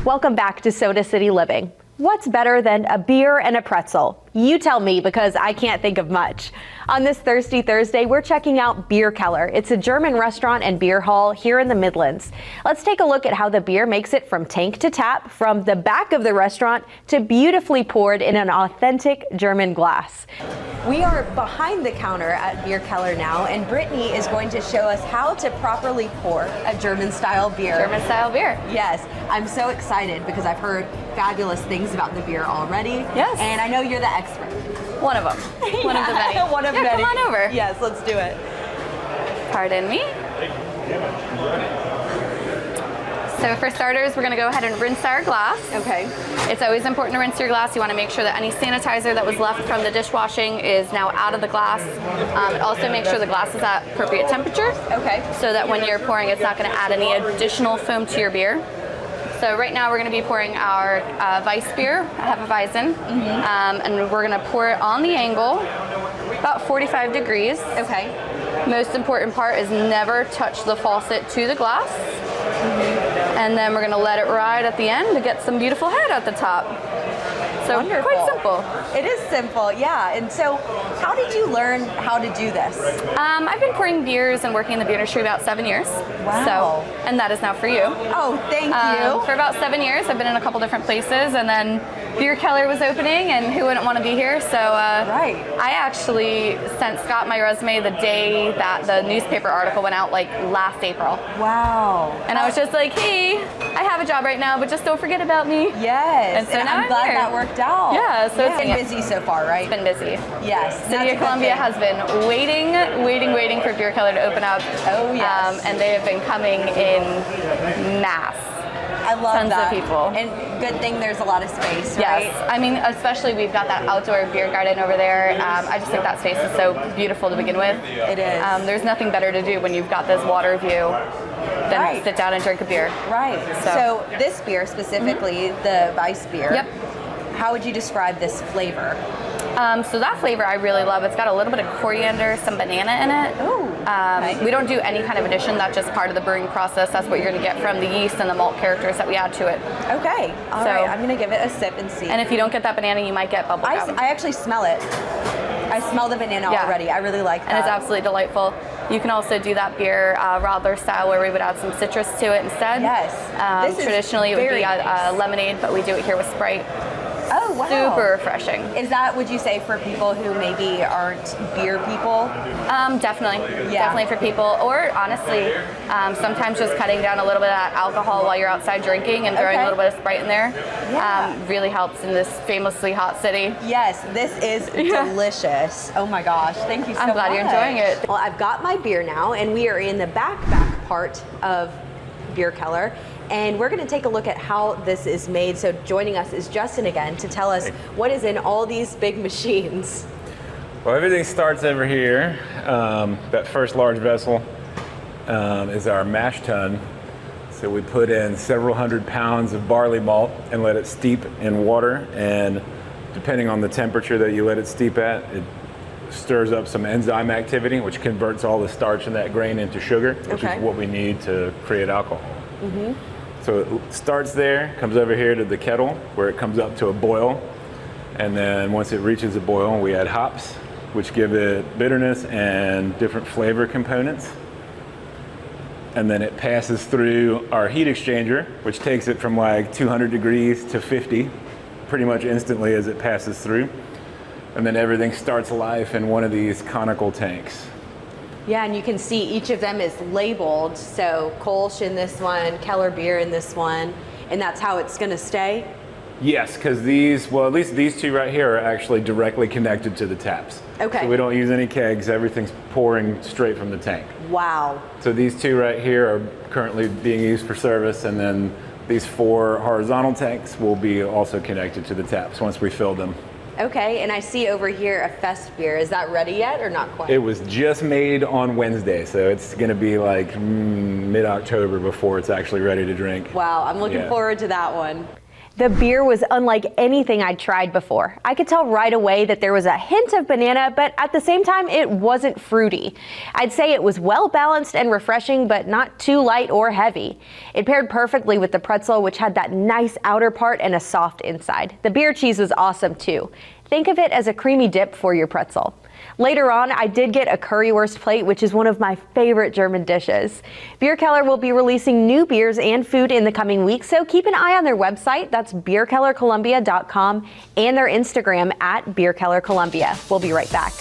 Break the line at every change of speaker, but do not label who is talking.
Welcome back to Soda City Living. What's better than a beer and a pretzel? You tell me, because I can't think of much. On this Thirsty Thursday, we're checking out Bierkeller. It's a German restaurant and beer hall here in the Midlands. Let's take a look at how the beer makes it from tank to tap, from the back of the restaurant to beautifully poured in an authentic German glass. We are behind the counter at Bierkeller now, and Brittany is going to show us how to properly pour a German-style beer.
German-style beer.
Yes, I'm so excited because I've heard fabulous things about the beer already.
Yes.
And I know you're the expert.
One of them. One of the many.
One of many.
Come on over.
Yes, let's do it.
Pardon me. So for starters, we're going to go ahead and rinse our glass.
Okay.
It's always important to rinse your glass. You want to make sure that any sanitizer that was left from the dishwashing is now out of the glass. Also make sure the glass is at appropriate temperature.
Okay.
So that when you're pouring, it's not going to add any additional foam to your beer. So right now we're going to be pouring our Weiss beer. I have a Weizen. And we're going to pour it on the angle, about 45 degrees.
Okay.
Most important part is never touch the faucet to the glass. And then we're going to let it ride at the end to get some beautiful head at the top. So
Wonderful.
Quite simple.
It is simple, yeah. And so how did you learn how to do this?
I've been pouring beers and working in the beer industry about 7 years.
Wow.
So, and that is now for you.
Oh, thank you.
For about 7 years, I've been in a couple different places, and then Bierkeller was opening, and who wouldn't want to be here? So
right.
I actually sent Scott my resume the day that the newspaper article went out, like last April.
Wow.
And I was just like, hey, I have a job right now, but just don't forget about me.
Yes.
And so now
I'm glad
here.
that worked out.
Yeah, so
it's been busy so far, right?
It's been busy.
Yes.
City of Columbia has been waiting for Bierkeller to open up.
Oh, yes.
And they have been coming in mass.
I love
Tons
that.
of people.
And good thing there's a lot of space,
Yes.
right?
I mean, especially we've got that outdoor beer garden over there. I just think that space is so beautiful to begin with.
It is.
There's nothing better to do when you've got this water view than
Right.
sit down and drink a beer.
Right. So this beer specifically, the Weiss beer,
Yep.
how would you describe this flavor?
So that flavor I really love. It's got a little bit of coriander, some banana in it.
Oh, okay.
We don't do any kind of addition. That's just part of the brewing process. That's what you're going to get from the yeast and the malt characters that we add to it.
Okay. All
So-
right. I'm going to give it a sip and see.
And if you don't get that banana, you might get bubble gum.
I actually smell it. I smell the banana
Yeah.
already. I really like that.
And it's absolutely delightful. You can also do that beer Radler style where we would add some citrus to it instead.
Yes. This is
Traditionally it would
very
be
nice.
lemonade, but we do it here with Sprite.
Oh, wow.
Super refreshing.
Is that, would you say, for people who maybe aren't beer people?
Definitely.
Yeah.
Definitely for people. Or honestly, sometimes just cutting down a little bit of that alcohol while you're outside drinking and throwing
Okay.
a little bit of Sprite in there
Yeah.
really helps in this famously hot city.
Yes, this is delicious. Oh my gosh, thank you so much.
I'm glad you're enjoying it.
Well, I've got my beer now, and we are in the back part of Bierkeller, and we're going to take a look at how this is made. So joining us is Justin again to tell us what is in all these big machines.
Well, everything starts over here. That first large vessel is our mash tun. So we put in several hundred pounds of barley malt and let it steep in water. And depending on the temperature that you let it steep at, it stirs up some enzyme activity, which converts all the starch in that grain into sugar, which
Okay.
is what we need to create alcohol. So it starts there, comes over here to the kettle where it comes up to a boil. And then once it reaches a boil, we add hops, which give it bitterness and different flavor components. And then it passes through our heat exchanger, which takes it from like 200 degrees to 50, pretty much instantly as it passes through. And then everything starts life in one of these conical tanks.
Yeah, and you can see each of them is labeled. So Kolsch in this one, Keller beer in this one, and that's how it's going to stay.
Yes, because these, well, at least these two right here are actually directly connected to the taps.
Okay.
So we don't use any kegs, everything's pouring straight from the tank.
Wow.
So these two right here are currently being used for service, and then these 4 horizontal tanks will be also connected to the taps once we fill them.
Okay, and I see over here a Fest beer. Is that ready yet or not quite?
It was just made on Wednesday, so it's going to be like mid-October before it's actually ready to drink.
Wow, I'm looking
Yeah.
forward to that one. The beer was unlike anything I'd tried before. I could tell right away that there was a hint of banana, but at the same time, it wasn't fruity. I'd say it was well balanced and refreshing, but not too light or heavy. It paired perfectly with the pretzel, which had that nice outer part and a soft inside. The beer cheese was awesome too. Think of it as a creamy dip for your pretzel. Later on, I did get a currywurst plate, which is one of my favorite German dishes. Bierkeller will be releasing new beers and food in the coming weeks, so keep an eye on their website. That's bierkellercolumbia.com and their Instagram at bierkellercolumbia. We'll be right back.